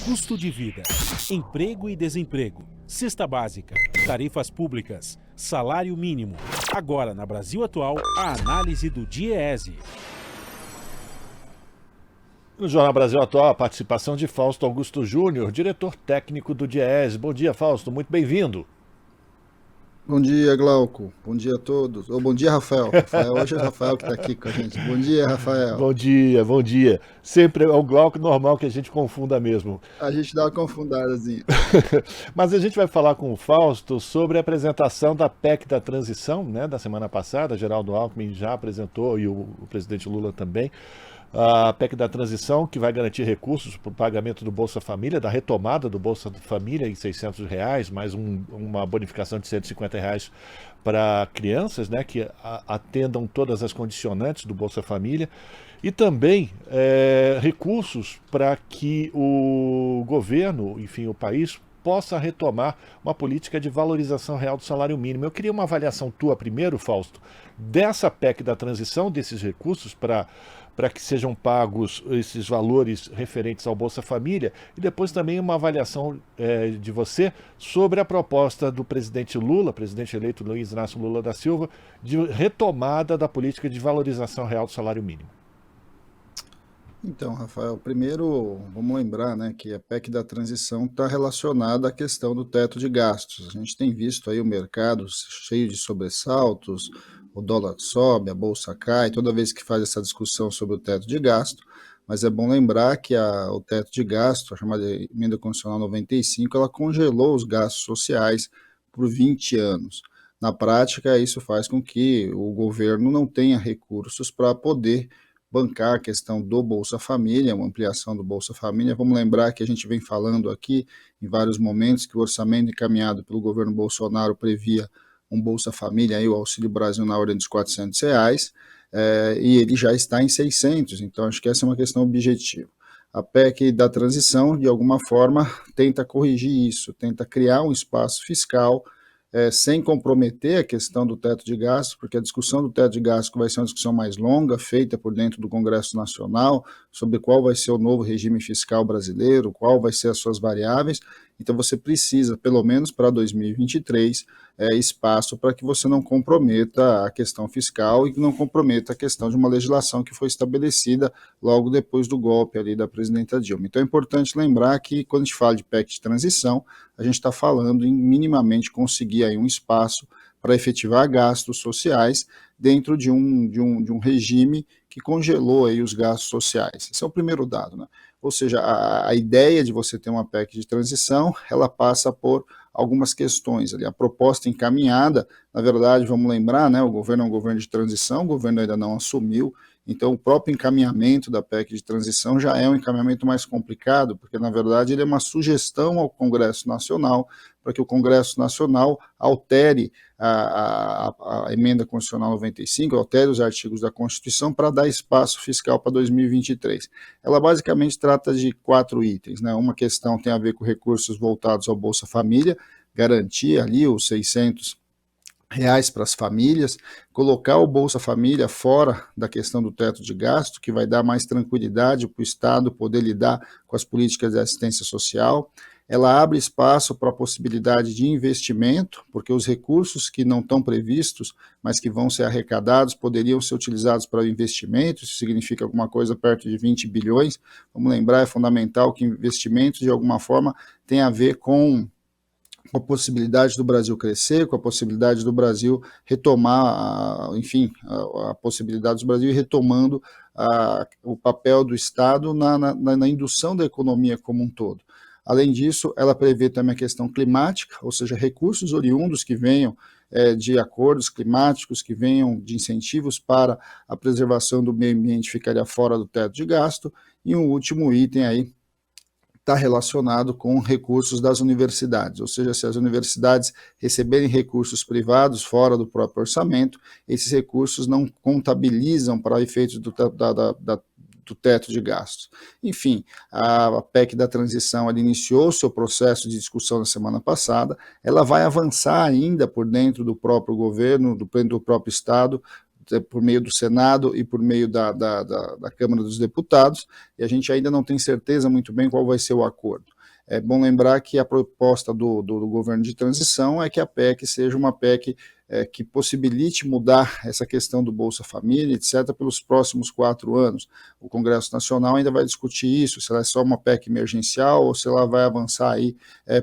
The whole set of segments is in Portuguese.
custo de vida, emprego e desemprego, cesta básica, tarifas públicas, salário mínimo. Agora, na Brasil Atual, a análise do DIEESE. No Jornal Brasil Atual, a participação de Fausto Augusto Júnior, diretor técnico do DIEESE. Bom dia, Fausto, muito bem-vindo. Bom dia, Glauco. Bom dia a todos. Bom dia, Rafael. Hoje é o Rafael que está aqui com a gente. Bom dia, Rafael. Bom dia, bom dia. Sempre é o Glauco normal que a gente confunda mesmo. A gente dá uma confundadazinha. Mas a gente vai falar com o Fausto sobre a apresentação da PEC da transição, né, da semana passada. Geraldo Alckmin já apresentou e o presidente Lula também. A PEC da transição, que vai garantir recursos para o pagamento do Bolsa Família, da retomada do Bolsa Família em R$600, mais uma bonificação de R$150 para crianças, né, que atendam todas as condicionantes do Bolsa Família. E também recursos para que o governo, enfim, o país, possa retomar uma política de valorização real do salário mínimo. Eu queria uma avaliação tua primeiro, Fausto, dessa PEC da transição, desses recursos para que sejam pagos esses valores referentes ao Bolsa Família, e depois também uma avaliação de você sobre a proposta do presidente Lula, presidente eleito Luiz Inácio Lula da Silva, de retomada da política de valorização real do salário mínimo. Então, Rafael, primeiro vamos lembrar, né, que a PEC da transição está relacionada à questão do teto de gastos. A gente tem visto aí o mercado cheio de sobressaltos, o dólar sobe, a bolsa cai, toda vez que faz essa discussão sobre o teto de gasto, mas é bom lembrar que o teto de gasto, a chamada Emenda Constitucional 95, ela congelou os gastos sociais por 20 anos. Na prática, isso faz com que o governo não tenha recursos para poder bancar a questão do Bolsa Família, uma ampliação do Bolsa Família. Vamos lembrar que a gente vem falando aqui em vários momentos que o orçamento encaminhado pelo governo Bolsonaro previa um Bolsa Família, aí, o Auxílio Brasil na ordem dos R$400, e ele já está em 600, então acho que essa é uma questão objetiva. A PEC da transição, de alguma forma, tenta corrigir isso, tenta criar um espaço fiscal sem comprometer a questão do teto de gastos, porque a discussão do teto de gastos vai ser uma discussão mais longa, feita por dentro do Congresso Nacional, sobre qual vai ser o novo regime fiscal brasileiro, qual vai ser as suas variáveis. Então você precisa, pelo menos para 2023, espaço para que você não comprometa a questão fiscal e que não comprometa a questão de uma legislação que foi estabelecida logo depois do golpe ali da presidenta Dilma. Então é importante lembrar que quando a gente fala de PEC de transição, a gente está falando em minimamente conseguir aí um espaço para efetivar gastos sociais dentro de um regime que congelou aí os gastos sociais. Esse é o primeiro dado, né? Ou seja, a ideia de você ter uma PEC de transição, ela passa por algumas questões ali. A proposta encaminhada, na verdade, vamos lembrar, né, o governo é um governo de transição, o governo ainda não assumiu, então o próprio encaminhamento da PEC de transição já é um encaminhamento mais complicado, porque na verdade ele é uma sugestão ao Congresso Nacional para que o Congresso Nacional altere a Emenda Constitucional 95, altere os artigos da Constituição para dar espaço fiscal para 2023. Ela basicamente trata de 4 itens, né? Uma questão tem a ver com recursos voltados ao Bolsa Família, garantir ali os R$600 para as famílias, colocar o Bolsa Família fora da questão do teto de gasto, que vai dar mais tranquilidade para o Estado poder lidar com as políticas de assistência social. Ela abre espaço para a possibilidade de investimento, porque os recursos que não estão previstos, mas que vão ser arrecadados, poderiam ser utilizados para investimento, isso significa alguma coisa perto de 20 bilhões. Vamos lembrar, é fundamental que investimentos, de alguma forma, tem a ver com a possibilidade do Brasil crescer, com a possibilidade do Brasil retomar, enfim, a possibilidade do Brasil ir retomando o papel do Estado na indução da economia como um todo. Além disso, ela prevê também a questão climática, ou seja, recursos oriundos que venham de acordos climáticos, que venham de incentivos para a preservação do meio ambiente ficaria fora do teto de gasto. E um último item aí está relacionado com recursos das universidades, ou seja, se as universidades receberem recursos privados fora do próprio orçamento, esses recursos não contabilizam para efeitos do teto de gastos. Enfim, a PEC da transição ela iniciou o seu processo de discussão na semana passada, ela vai avançar ainda por dentro do próprio governo, dentro do próprio Estado, por meio do Senado e por meio da Câmara dos Deputados, e a gente ainda não tem certeza muito bem qual vai ser o acordo. É bom lembrar que a proposta do governo de transição é que a PEC seja uma PEC que possibilite mudar essa questão do Bolsa Família, etc., pelos próximos 4 anos. O Congresso Nacional ainda vai discutir isso, se ela é só uma PEC emergencial ou se ela vai avançar aí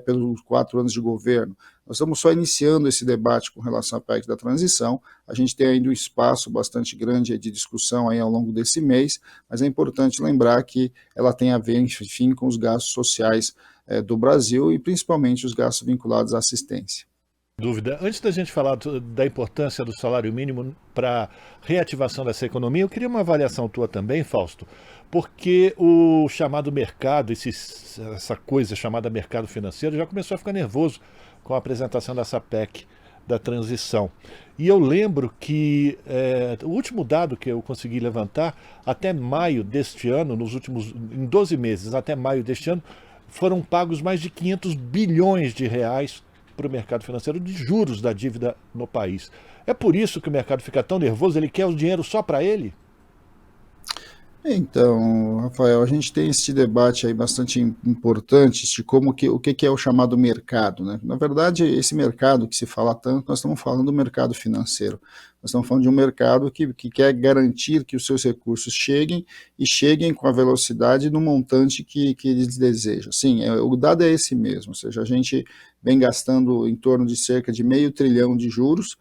pelos 4 anos de governo. Nós estamos só iniciando esse debate com relação à PEC da transição, a gente tem ainda um espaço bastante grande de discussão aí ao longo desse mês, mas é importante lembrar que ela tem a ver, enfim, com os gastos sociais do Brasil e principalmente os gastos vinculados à assistência. Dúvida. Antes da gente falar da importância do salário mínimo para a reativação dessa economia, eu queria uma avaliação tua também, Fausto, porque o chamado mercado, essa coisa chamada mercado financeiro, já começou a ficar nervoso com a apresentação dessa PEC da transição. E eu lembro que o último dado que eu consegui levantar, até maio deste ano, em 12 meses, até maio deste ano, foram pagos mais de 500 bilhões de reais para o mercado financeiro de juros da dívida no país. É por isso que o mercado fica tão nervoso, ele quer o dinheiro só para ele? Então, Rafael, a gente tem esse debate aí bastante importante de o que é o chamado mercado, né? Na verdade, esse mercado que se fala tanto, nós estamos falando do mercado financeiro. Nós estamos falando de um mercado que quer garantir que os seus recursos cheguem com a velocidade e no montante que eles desejam. Sim, o dado é esse mesmo, ou seja, a gente vem gastando em torno de cerca de R$500 bilhão de juros,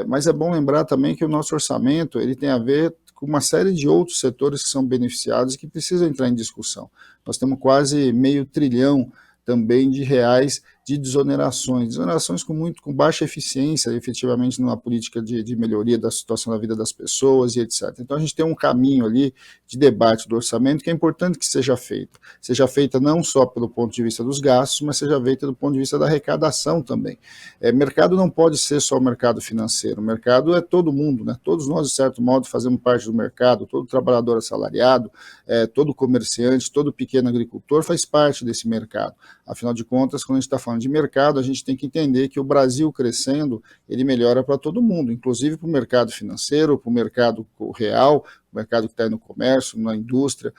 mas é bom lembrar também que o nosso orçamento ele tem a ver com uma série de outros setores que são beneficiados e que precisam entrar em discussão. Nós temos quase R$500 bilhão também de reais de desonerações com baixa eficiência, efetivamente, numa política de melhoria da situação da vida das pessoas e etc. Então, a gente tem um caminho ali de debate do orçamento que é importante que seja feita não só pelo ponto de vista dos gastos, mas seja feita do ponto de vista da arrecadação também. Mercado não pode ser só o mercado financeiro, o mercado é todo mundo, né? Todos nós, de certo modo, fazemos parte do mercado, todo trabalhador assalariado, todo comerciante, todo pequeno agricultor faz parte desse mercado. Afinal de contas, quando a gente está falando de mercado, a gente tem que entender que o Brasil crescendo, ele melhora para todo mundo, inclusive para o mercado financeiro, para o mercado real, o mercado que está aí no comércio, na indústria,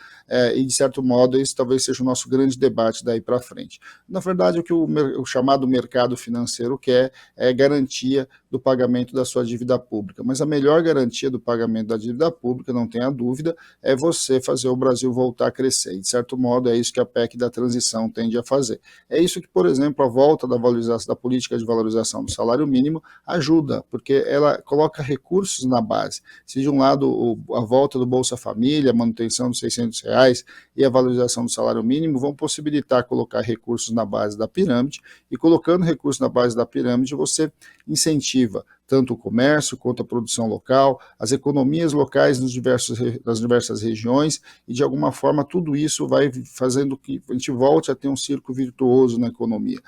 e de certo modo esse talvez seja o nosso grande debate daí para frente. Na verdade, o que o chamado mercado financeiro quer é garantia do pagamento da sua dívida pública, mas a melhor garantia do pagamento da dívida pública, não tenha dúvida, é você fazer o Brasil voltar a crescer, e de certo modo é isso que a PEC da transição tende a fazer. É isso que, por exemplo, a volta da política de valorização do salário mínimo ajuda, porque ela coloca recursos na base. Se de um lado a volta do Bolsa Família, a manutenção dos R$600 e a valorização do salário mínimo vão possibilitar colocar recursos na base da pirâmide, e colocando recursos na base da pirâmide você incentiva tanto o comércio quanto a produção local, as economias locais nas diversas regiões, e de alguma forma tudo isso vai fazendo que a gente volte a ter um círculo virtuoso na economia,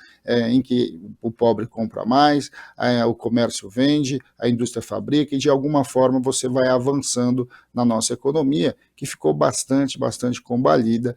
em que o pobre compra mais, o comércio vende, a indústria fabrica, e de alguma forma você vai avançando na nossa economia, que ficou bastante combalida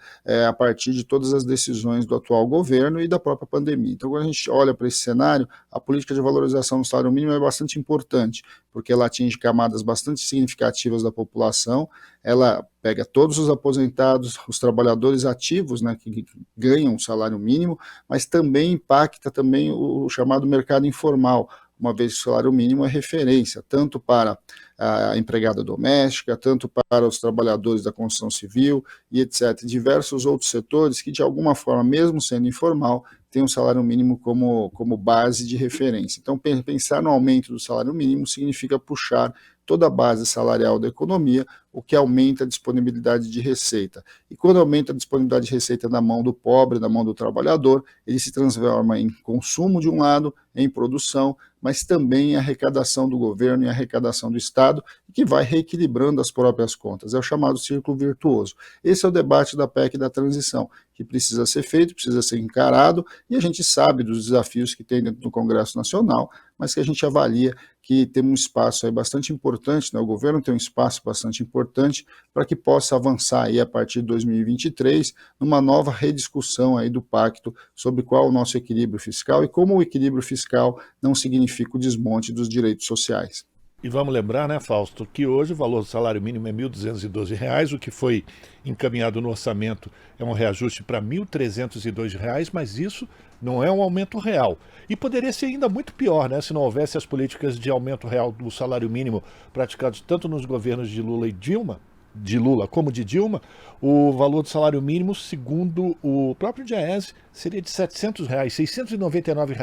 a partir de todas as decisões do atual governo e da própria pandemia. Então, quando a gente olha para esse cenário, a política de valorização do salário mínimo é bastante importante, porque ela atinge camadas bastante significativas da população, ela pega todos os aposentados, os trabalhadores ativos, né, que ganham o salário mínimo, mas também impacta também o chamado mercado informal, uma vez que o salário mínimo é referência, tanto para a empregada doméstica, tanto para os trabalhadores da construção civil e etc. Diversos outros setores que, de alguma forma, mesmo sendo informal, tem um salário mínimo como base de referência. Então, pensar no aumento do salário mínimo significa puxar toda a base salarial da economia, o que aumenta a disponibilidade de receita. E quando aumenta a disponibilidade de receita na mão do pobre, na mão do trabalhador, ele se transforma em consumo de um lado, em produção, mas também em arrecadação do governo e arrecadação do Estado, que vai reequilibrando as próprias contas. É o chamado círculo virtuoso. Esse é o debate da PEC da transição, que precisa ser feito, precisa ser encarado, e a gente sabe dos desafios que tem dentro do Congresso Nacional, mas que a gente avalia que tem um espaço aí bastante importante, né? O governo tem um espaço bastante importante para que possa avançar aí a partir de 2023 numa nova rediscussão aí do pacto sobre qual é o nosso equilíbrio fiscal e como o equilíbrio fiscal não significa o desmonte dos direitos sociais. E vamos lembrar, né, Fausto, que hoje o valor do salário mínimo é R$ 1.212, o que foi encaminhado no orçamento é um reajuste para R$ 1.302, mas isso não é um aumento real. E poderia ser ainda muito pior, né, se não houvesse as políticas de aumento real do salário mínimo praticados tanto nos governos de Lula como de Dilma. O valor do salário mínimo, segundo o próprio Diese, seria de R$ 700, R$ 699,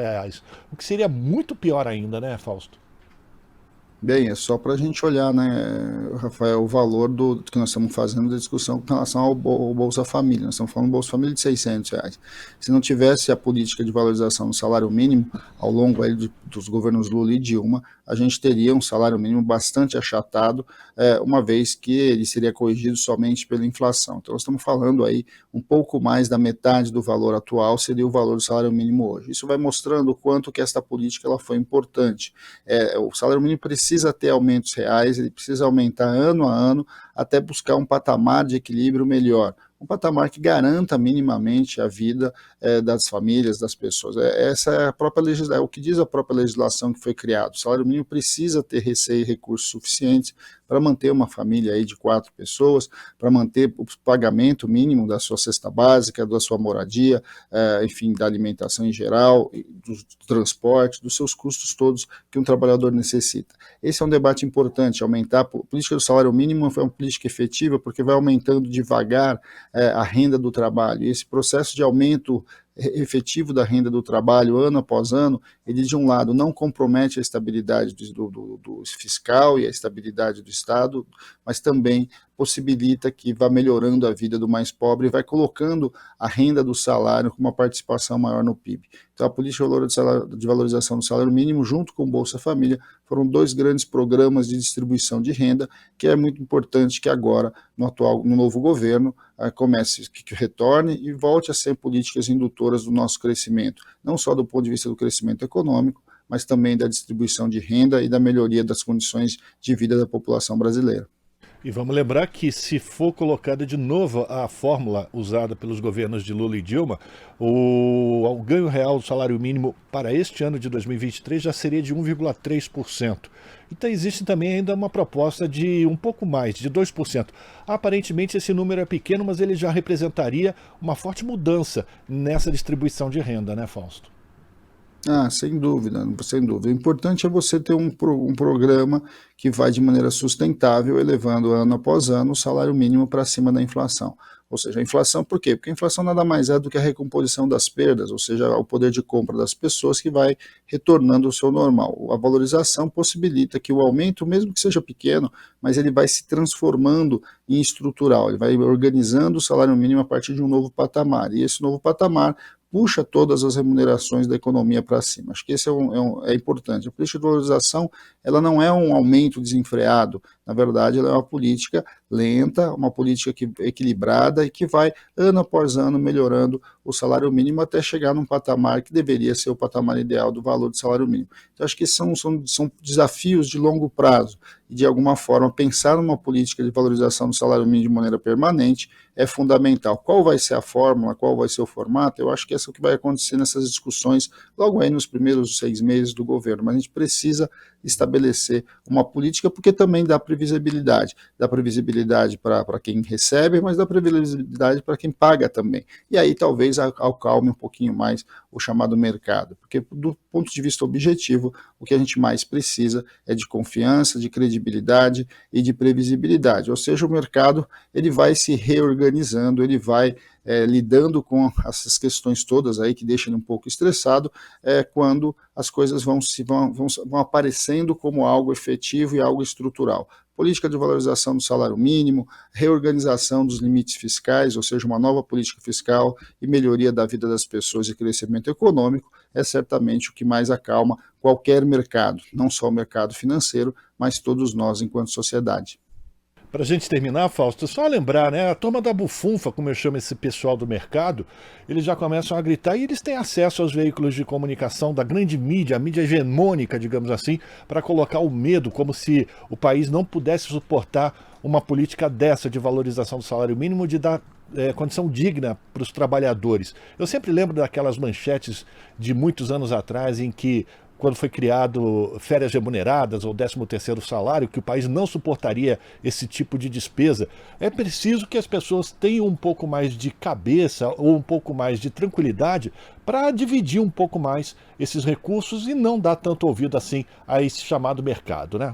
o que seria muito pior ainda, né, Fausto? Bem, é só para a gente olhar, né, Rafael, o valor do que nós estamos fazendo da discussão com relação ao Bolsa Família. Nós estamos falando do Bolsa Família de R$ 600. Se não tivesse a política de valorização do salário mínimo, ao longo aí dos governos Lula e Dilma, a gente teria um salário mínimo bastante achatado, uma vez que ele seria corrigido somente pela inflação. Então, nós estamos falando aí um pouco mais da metade do valor atual seria o valor do salário mínimo hoje. Isso vai mostrando o quanto que esta política ela foi importante. O salário mínimo precisa ter aumentos reais, ele precisa aumentar ano a ano até buscar um patamar de equilíbrio melhor. Um patamar que garanta minimamente a vida das famílias, das pessoas. Essa é a própria legislação, o que diz a própria legislação que foi criada. O salário mínimo precisa ter receita e recursos suficientes para manter uma família aí de 4 pessoas, para manter o pagamento mínimo da sua cesta básica, da sua moradia, enfim, da alimentação em geral, do transporte, dos seus custos todos que um trabalhador necessita. Esse é um debate importante, aumentar a política do salário mínimo foi uma política efetiva porque vai aumentando devagar a renda do trabalho. E esse processo de aumento efetivo da renda do trabalho ano após ano, ele de um lado não compromete a estabilidade do fiscal e a estabilidade do Estado, mas também possibilita que vá melhorando a vida do mais pobre e vai colocando a renda do salário com uma participação maior no PIB. Então a política de valorização do salário mínimo junto com o Bolsa Família foram 2 grandes programas de distribuição de renda que é muito importante que agora no novo governo comece, que retorne e volte a ser políticas indutoras do nosso crescimento, não só do ponto de vista do crescimento econômico, mas também da distribuição de renda e da melhoria das condições de vida da população brasileira. E vamos lembrar que se for colocada de novo a fórmula usada pelos governos de Lula e Dilma, o ganho real do salário mínimo para este ano de 2023 já seria de 1,3%. Então existe também ainda uma proposta de um pouco mais, de 2%. Aparentemente esse número é pequeno, mas ele já representaria uma forte mudança nessa distribuição de renda, né, Fausto? Sem dúvida, sem dúvida. O importante é você ter um programa que vai de maneira sustentável, elevando ano após ano o salário mínimo para cima da inflação. Ou seja, a inflação por quê? Porque a inflação nada mais é do que a recomposição das perdas, ou seja, o poder de compra das pessoas que vai retornando ao seu normal. A valorização possibilita que o aumento, mesmo que seja pequeno, mas ele vai se transformando em estrutural, ele vai organizando o salário mínimo a partir de um novo patamar. E esse novo patamar puxa todas as remunerações da economia para cima. Acho que esse é importante. A política de valorização ela não é um aumento desenfreado, na verdade ela é uma política lenta, uma política equilibrada e que vai ano após ano melhorando o salário mínimo até chegar num patamar que deveria ser o patamar ideal do valor do salário mínimo. Então acho que são desafios de longo prazo e de alguma forma pensar numa política de valorização do salário mínimo de maneira permanente é fundamental. Qual vai ser a fórmula, qual vai ser o formato? Eu acho que essa é o que vai acontecer nessas discussões logo aí nos primeiros 6 meses do governo, mas a gente precisa estabelecer uma política porque também dá previsibilidade para quem recebe, mas dá previsibilidade para quem paga também. E aí talvez acalme um pouquinho mais o chamado mercado, porque do ponto de vista objetivo, o que a gente mais precisa é de confiança, de credibilidade e de previsibilidade, ou seja, o mercado ele vai se reorganizando, ele vai lidando com essas questões todas aí que deixam ele um pouco estressado, quando as coisas vão aparecendo como algo efetivo e algo estrutural. Política de valorização do salário mínimo, reorganização dos limites fiscais, ou seja, uma nova política fiscal e melhoria da vida das pessoas e crescimento econômico é certamente o que mais acalma qualquer mercado, não só o mercado financeiro, mas todos nós enquanto sociedade. Para a gente terminar, Fausto, só lembrar, né? A turma da bufunfa, como eu chamo esse pessoal do mercado, eles já começam a gritar e eles têm acesso aos veículos de comunicação da grande mídia, a mídia hegemônica, digamos assim, para colocar o medo, como se o país não pudesse suportar uma política dessa de valorização do salário mínimo, de dar condição digna para os trabalhadores. Eu sempre lembro daquelas manchetes de muitos anos atrás em que quando foi criado férias remuneradas ou 13º salário, que o país não suportaria esse tipo de despesa. É preciso que as pessoas tenham um pouco mais de cabeça ou um pouco mais de tranquilidade para dividir um pouco mais esses recursos e não dar tanto ouvido assim a esse chamado mercado, né?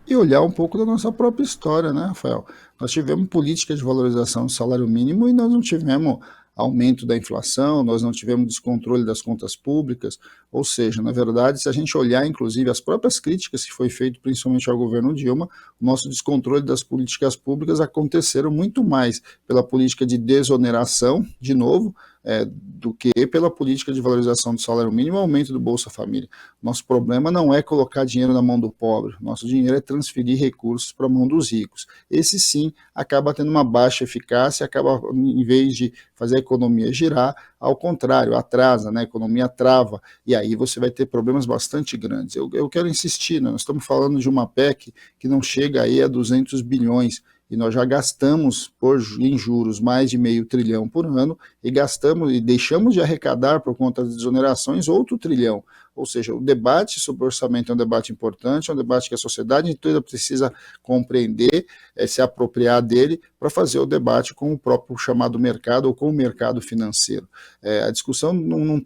E olhar um pouco da nossa própria história, né, Rafael? Nós tivemos política de valorização do salário mínimo e nós não tivemos aumento da inflação, nós não tivemos descontrole das contas públicas, ou seja, na verdade, se a gente olhar, inclusive, as próprias críticas que foi feito principalmente ao governo Dilma, o nosso descontrole das políticas públicas aconteceram muito mais pela política de desoneração, de novo, do que pela política de valorização do salário mínimo e aumento do Bolsa Família. Nosso problema não é colocar dinheiro na mão do pobre, nosso dinheiro é transferir recursos para a mão dos ricos. Esse sim acaba tendo uma baixa eficácia, acaba, em vez de fazer a economia girar, ao contrário, atrasa, né? A economia trava, e aí você vai ter problemas bastante grandes. Eu quero insistir, né? Nós estamos falando de uma PEC que não chega aí a 200 bilhões, e nós já gastamos em juros mais de R$500 bilhão por ano, e gastamos e deixamos de arrecadar por conta das desonerações outro trilhão. Ou seja, o debate sobre o orçamento é um debate importante, é um debate que a sociedade toda precisa compreender, se apropriar dele, para fazer o debate com o próprio chamado mercado ou com o mercado financeiro. A discussão não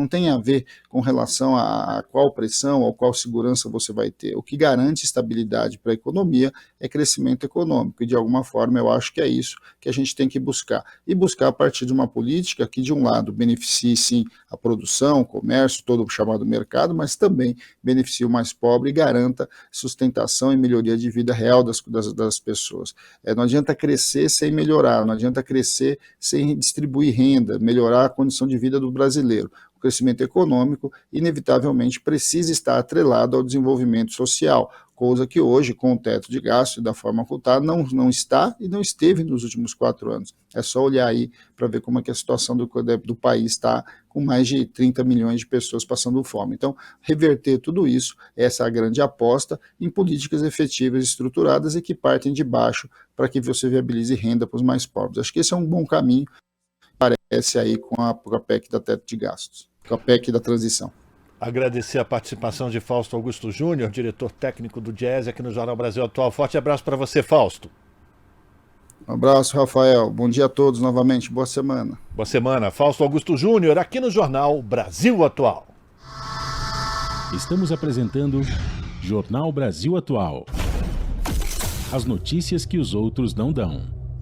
tem a ver com relação a qual pressão ou qual segurança você vai ter. O que garante estabilidade para a economia é crescimento econômico, e de alguma forma eu acho que é isso que a gente tem que buscar. E buscar a partir de uma política que, de um lado, beneficie sim a produção, o comércio, todo o chamado mercado, mas também beneficie o mais pobre e garanta sustentação e melhoria de vida real das pessoas. Não adianta crescer sem melhorar, não adianta crescer sem distribuir renda, melhorar a condição de vida do brasileiro. O crescimento econômico, inevitavelmente, precisa estar atrelado ao desenvolvimento social, coisa que hoje, com o teto de gasto e da forma como está, não está e não esteve nos últimos 4 anos. É só olhar aí para ver como é que a situação do país está, com mais de 30 milhões de pessoas passando fome. Então, reverter tudo isso, essa é a grande aposta em políticas efetivas e estruturadas e que partem de baixo para que você viabilize renda para os mais pobres. Acho que esse é um bom caminho, parece aí com a PEC da teto de gastos, com a PEC da transição. Agradecer a participação de Fausto Augusto Júnior, diretor técnico do Diese aqui no Jornal Brasil Atual. Forte abraço para você, Fausto. Um abraço, Rafael. Bom dia a todos novamente. Boa semana. Boa semana. Fausto Augusto Júnior, aqui no Jornal Brasil Atual. Estamos apresentando Jornal Brasil Atual. As notícias que os outros não dão.